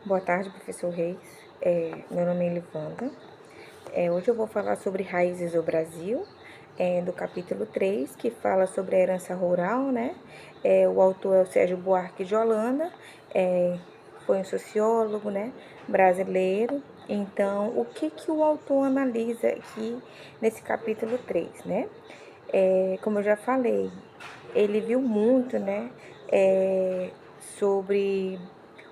Boa tarde, professor Reis. Meu nome é Elivanda. Hoje eu vou falar sobre raízes do Brasil, do capítulo 3, que fala sobre a herança rural, né? O autor é o Sérgio Buarque de Holanda, foi um sociólogo, né, brasileiro. Então, o que o autor analisa aqui nesse capítulo 3, né? Como eu já falei, ele viu muito, né, sobre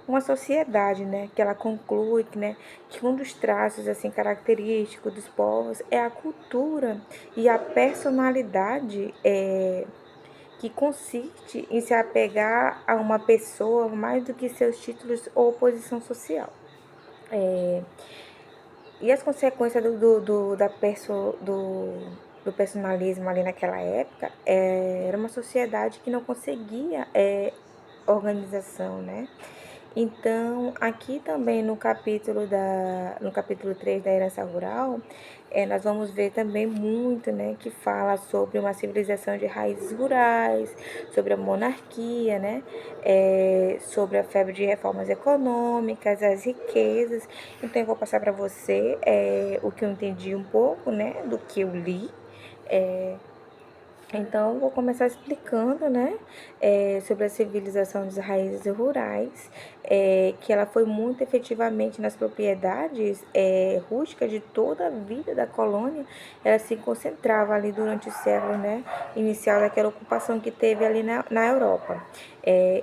uma sociedade, né, que ela conclui que, né, que um dos traços assim característicos dos povos é a cultura e a personalidade que consiste em se apegar a uma pessoa mais do que seus títulos ou posição social. É, e as consequências do personalismo ali naquela época era uma sociedade que não conseguia organização, né? Então, aqui também no capítulo 3 da herança rural, nós vamos ver também muito, né, que fala sobre uma civilização de raízes rurais, sobre a monarquia, né, sobre a febre de reformas econômicas, as riquezas. Então, eu vou passar para você o que eu entendi um pouco, né, do que eu li. Então, eu vou começar explicando, né, sobre a civilização das raízes rurais, que ela foi muito efetivamente nas propriedades rústicas de toda a vida da colônia, ela se concentrava ali durante o século, né, inicial daquela ocupação que teve ali na Europa.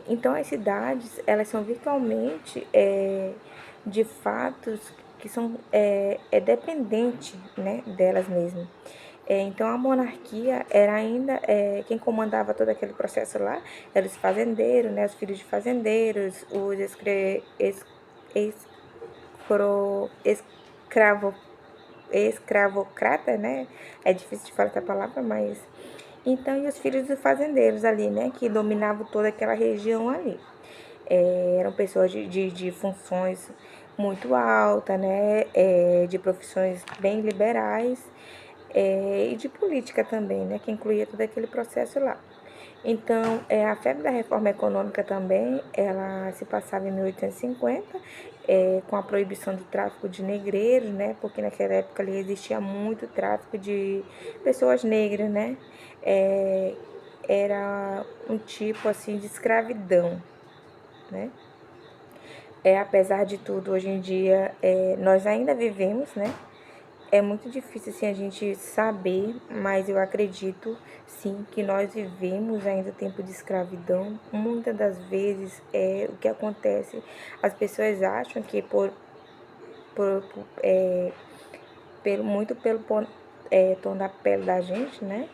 Então, as cidades, elas são virtualmente de fatos que são dependente, né, delas mesmas. Então, a monarquia era ainda quem comandava todo aquele processo lá, eram os fazendeiros, né, os filhos de fazendeiros, os escravo, escravocrata, né? É difícil de falar essa palavra, mas então e os filhos dos fazendeiros ali, né, que dominavam toda aquela região ali. Eram pessoas de funções muito altas, né, de profissões bem liberais, e de política também, né, que incluía todo aquele processo lá. Então, a febre da reforma econômica também, ela se passava em 1850, com a proibição do tráfico de negreiros, né, porque naquela época ali existia muito tráfico de pessoas negras, né, era um tipo assim de escravidão, né. Apesar de tudo, hoje em dia, nós ainda vivemos, né? É muito difícil assim, a gente saber, mas eu acredito sim que nós vivemos ainda tempo de escravidão. Muitas das vezes o que acontece, as pessoas acham que pelo tom da pele da gente, né?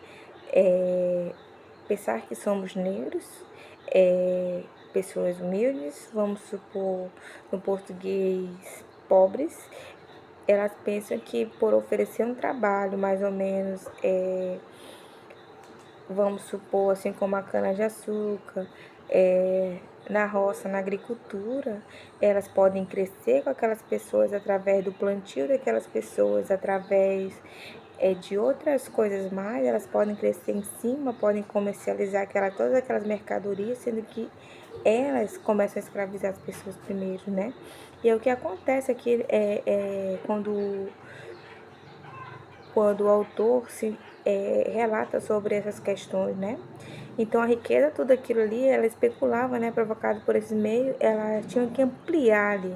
Pensar que somos negros, pessoas humildes, vamos supor, no português, pobres, elas pensam que por oferecer um trabalho mais ou menos, vamos supor, assim como a cana-de-açúcar, na roça, na agricultura, elas podem crescer com aquelas pessoas através do plantio daquelas pessoas, através de outras coisas mais, elas podem crescer em cima, podem comercializar todas aquelas mercadorias, sendo que elas começam a escravizar as pessoas primeiro, né? E o que acontece aqui quando o autor relata sobre essas questões, né? Então a riqueza, tudo aquilo ali, ela especulava, né? Provocado por esse meio, ela tinha que ampliar ali,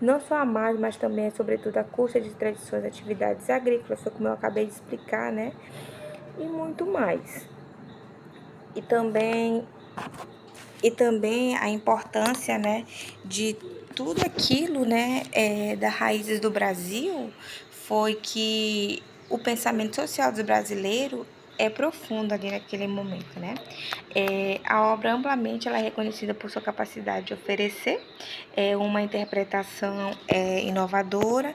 não só a mais, mas também, sobretudo, a custa de tradições, atividades agrícolas, foi como eu acabei de explicar, né? E muito mais. E também a importância, né, de tudo aquilo, né, das raízes do Brasil, foi que o pensamento social do brasileiro é profundo ali naquele momento, né? A obra amplamente ela é reconhecida por sua capacidade de oferecer uma interpretação inovadora.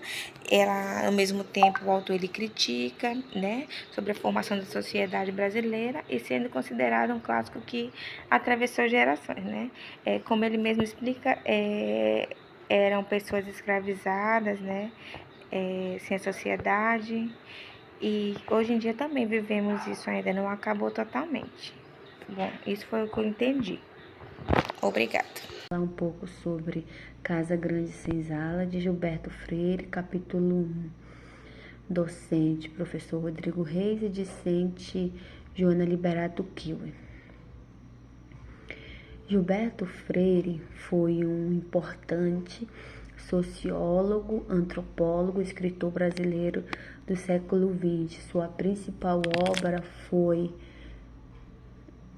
Ela, ao mesmo tempo, o autor ele critica, né, sobre a formação da sociedade brasileira e sendo considerado um clássico que atravessou gerações, né? Como ele mesmo explica, eram pessoas escravizadas, né, sem sociedade. E hoje em dia também vivemos isso ainda, não acabou totalmente. Bom, isso foi o que eu entendi. Obrigada. Falar um pouco sobre Casa Grande Senzala, de Gilberto Freire, capítulo 1. Docente, professor Rodrigo Reis e discente Joana Liberato Kiwi. Gilberto Freire foi um importante sociólogo, antropólogo, escritor brasileiro do século XX. Sua principal obra foi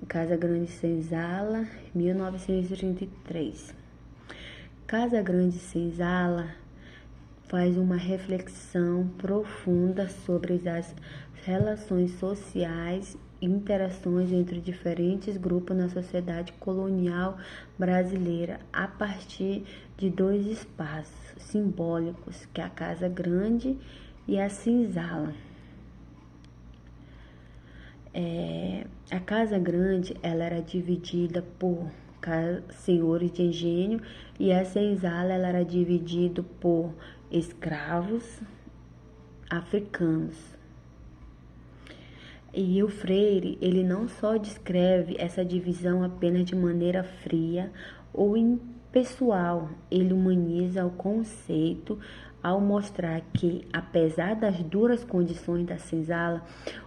Casa Grande Senzala, 1933. Casa Grande Senzala faz uma reflexão profunda sobre as relações sociais e interações entre diferentes grupos na sociedade colonial brasileira a partir de dois espaços simbólicos, que é a Casa Grande e a Senzala. A Casa Grande ela era dividida por senhores de engenho e a senzala ela era dividida por escravos africanos. E o Freire, ele não só descreve essa divisão apenas de maneira fria ou impessoal, ele humaniza o conceito ao mostrar que, apesar das duras condições da senzala,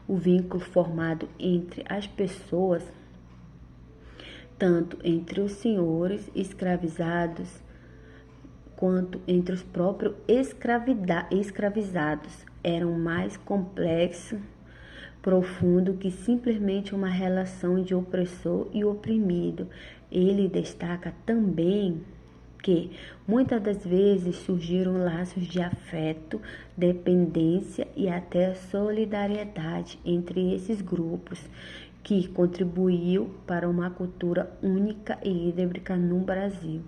o vínculo formado entre as pessoas, tanto entre os senhores escravizados quanto entre os próprios escravizados, eram mais complexo, profundo que simplesmente uma relação de opressor e oprimido. Ele destaca também que muitas das vezes surgiram laços de afeto, dependência e até solidariedade entre esses grupos, que contribuiu para uma cultura única e híbrida no Brasil.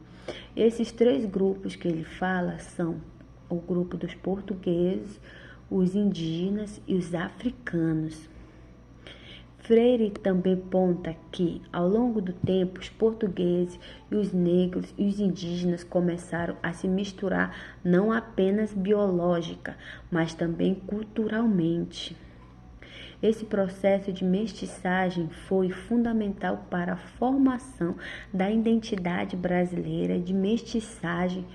Esses três grupos que ele fala são o grupo dos portugueses, os indígenas e os africanos. Freire também aponta que, ao longo do tempo, os portugueses e os negros e os indígenas começaram a se misturar não apenas biológica, mas também culturalmente. Esse processo de mestiçagem foi fundamental para a formação da identidade brasileira de mestiçagem,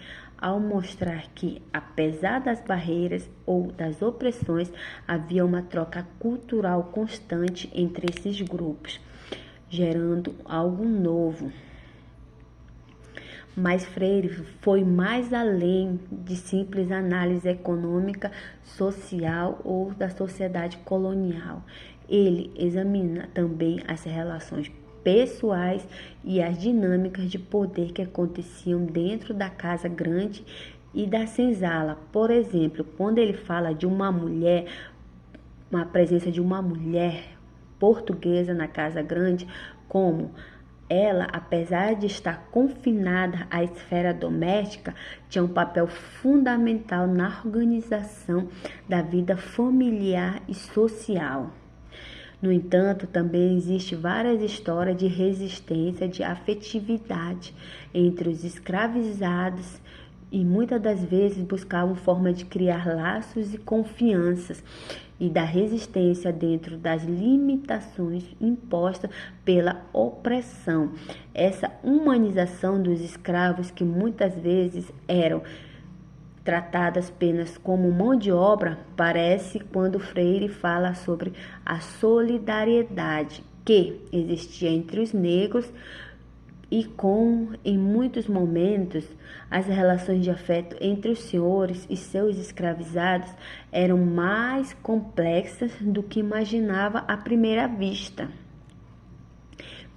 ao mostrar que, apesar das barreiras ou das opressões, havia uma troca cultural constante entre esses grupos, gerando algo novo. Mas Freire foi mais além de simples análise econômica, social ou da sociedade colonial. Ele examina também as relações pessoais e as dinâmicas de poder que aconteciam dentro da Casa Grande e da senzala. Por exemplo, quando ele fala de uma mulher, uma presença de uma mulher portuguesa na Casa Grande, como ela, apesar de estar confinada à esfera doméstica, tinha um papel fundamental na organização da vida familiar e social. No entanto, também existem várias histórias de resistência, de afetividade entre os escravizados e muitas das vezes buscavam forma de criar laços e confianças e da resistência dentro das limitações impostas pela opressão. Essa humanização dos escravos, que muitas vezes eram tratadas apenas como mão de obra, parece quando Freire fala sobre a solidariedade que existia entre os negros e em muitos momentos, as relações de afeto entre os senhores e seus escravizados eram mais complexas do que imaginava à primeira vista.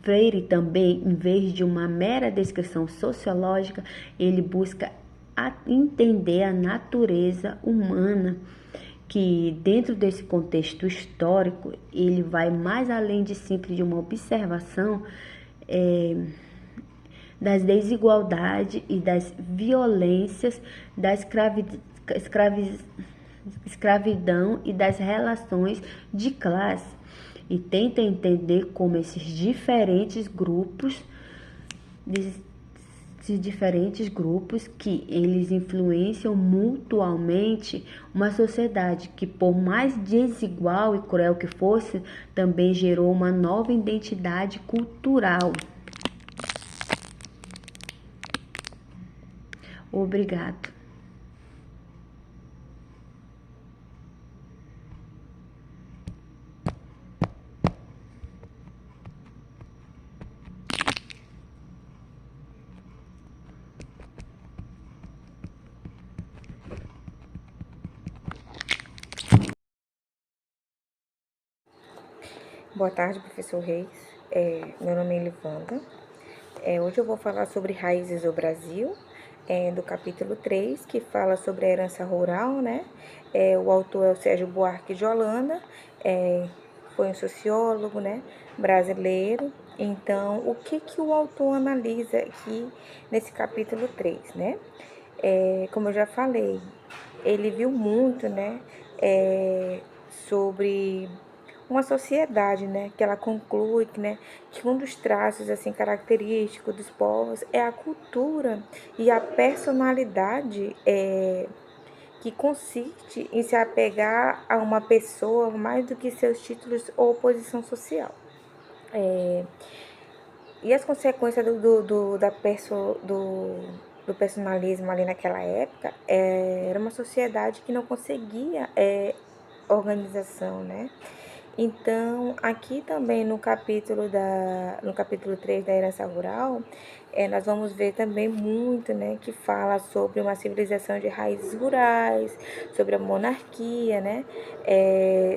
Freire também, em vez de uma mera descrição sociológica, ele busca entender a natureza humana, que dentro desse contexto histórico, ele vai mais além de simples de uma observação das desigualdades e das violências da escravidão e das relações de classe, e tenta entender como esses diferentes grupos que eles influenciam mutuamente uma sociedade que, por mais desigual e cruel que fosse, também gerou uma nova identidade cultural. Obrigado. Boa tarde, professor Reis. Meu nome é Elivanda. Hoje eu vou falar sobre Raízes do Brasil, do capítulo 3, que fala sobre a herança rural, né? O autor é o Sérgio Buarque de Holanda, foi um sociólogo, né, brasileiro. Então, o que o autor analisa aqui nesse capítulo 3, né? Como eu já falei, ele viu muito, né, sobre uma sociedade, né, que ela conclui que, né, que um dos traços assim característicos dos povos é a cultura e a personalidade que consiste em se apegar a uma pessoa mais do que seus títulos ou posição social. E as consequências do personalismo ali naquela época era uma sociedade que não conseguia organização, né? Então, aqui também no capítulo 3 da herança rural, nós vamos ver também muito, né, que fala sobre uma civilização de raízes rurais, sobre a monarquia, né,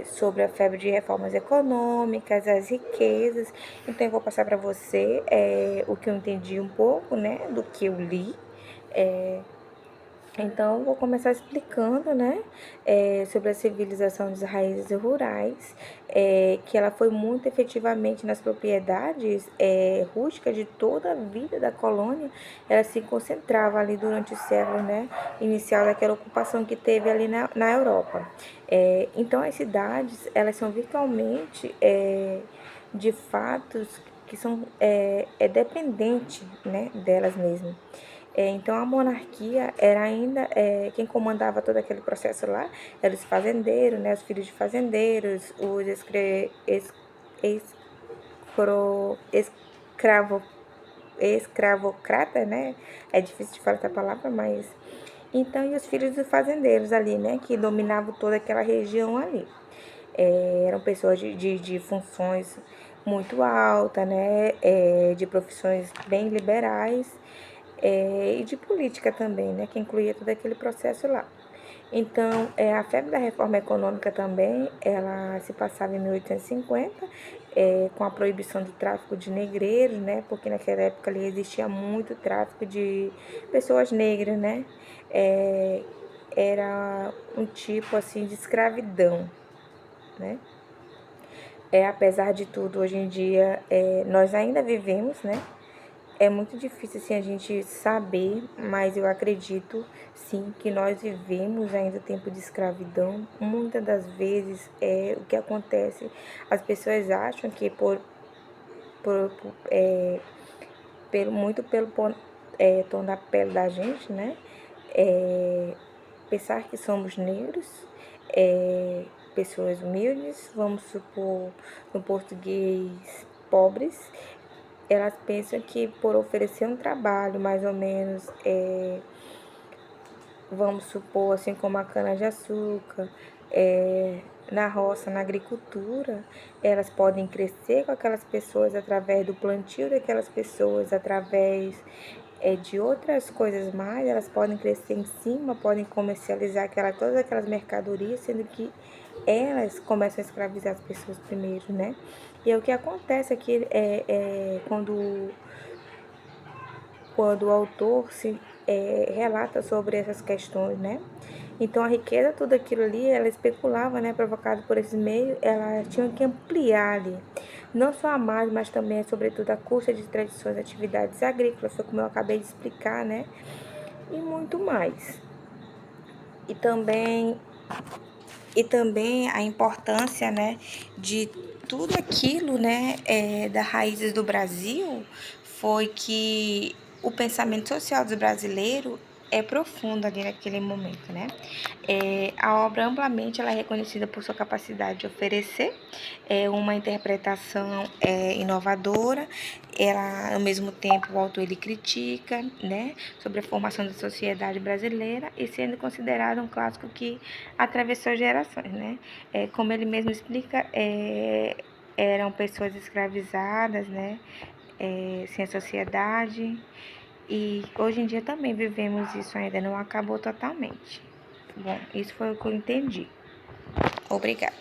sobre a febre de reformas econômicas, as riquezas. Então, eu vou passar para você o que eu entendi um pouco, né, do que eu li. Então, vou começar explicando, né, sobre a civilização das raízes rurais, que ela foi muito efetivamente nas propriedades rústicas de toda a vida da colônia, ela se concentrava ali durante o século, né, inicial daquela ocupação que teve ali na Europa. Então, as cidades, elas são virtualmente de fatos que são dependente, né, delas mesmas. Então, a monarquia era ainda quem comandava todo aquele processo lá, eram os fazendeiros, né, os filhos de fazendeiros, os escravocrata, né? É difícil de falar essa palavra, mas então e os filhos dos fazendeiros ali, né, que dominavam toda aquela região ali. Eram pessoas de funções muito altas, né, de profissões bem liberais, e de política também, né, que incluía todo aquele processo lá. Então, a febre da reforma econômica também, ela se passava em 1850, com a proibição do tráfico de negreiros, né, porque naquela época ali existia muito tráfico de pessoas negras, né, era um tipo assim de escravidão, né. Apesar de tudo, hoje em dia, nós ainda vivemos, né, é muito difícil assim a gente saber, mas eu acredito sim que nós vivemos ainda tempo de escravidão. Muitas das vezes o que acontece, as pessoas acham que pelo tom da pele da gente, né? Pensar que somos negros, pessoas humildes, vamos supor no português pobres, elas pensam que por oferecer um trabalho mais ou menos, vamos supor, assim como a cana-de-açúcar, na roça, na agricultura, elas podem crescer com aquelas pessoas através do plantio daquelas pessoas, através de outras coisas mais, elas podem crescer em cima, podem comercializar todas aquelas mercadorias, sendo que elas começam a escravizar as pessoas primeiro, né? E o que acontece aqui quando o autor relata sobre essas questões, né? Então, a riqueza, tudo aquilo ali, ela especulava, né? Provocado por esse meio, ela tinha que ampliar ali. Não só a mais, mas também, sobretudo, a custa de tradições e atividades agrícolas, foi como eu acabei de explicar, né? E muito mais. E também a importância, né, de tudo aquilo, né, das raízes do Brasil, foi que o pensamento social do brasileiro profundo ali naquele momento, né? A obra amplamente ela é reconhecida por sua capacidade de oferecer uma interpretação inovadora. Ela, ao mesmo tempo, o autor ele critica, né, sobre a formação da sociedade brasileira e sendo considerado um clássico que atravessou gerações, né? Como ele mesmo explica, eram pessoas escravizadas, né? Sem a sociedade. E hoje em dia também vivemos isso, ainda não acabou totalmente. Bom, isso foi o que eu entendi. Obrigada.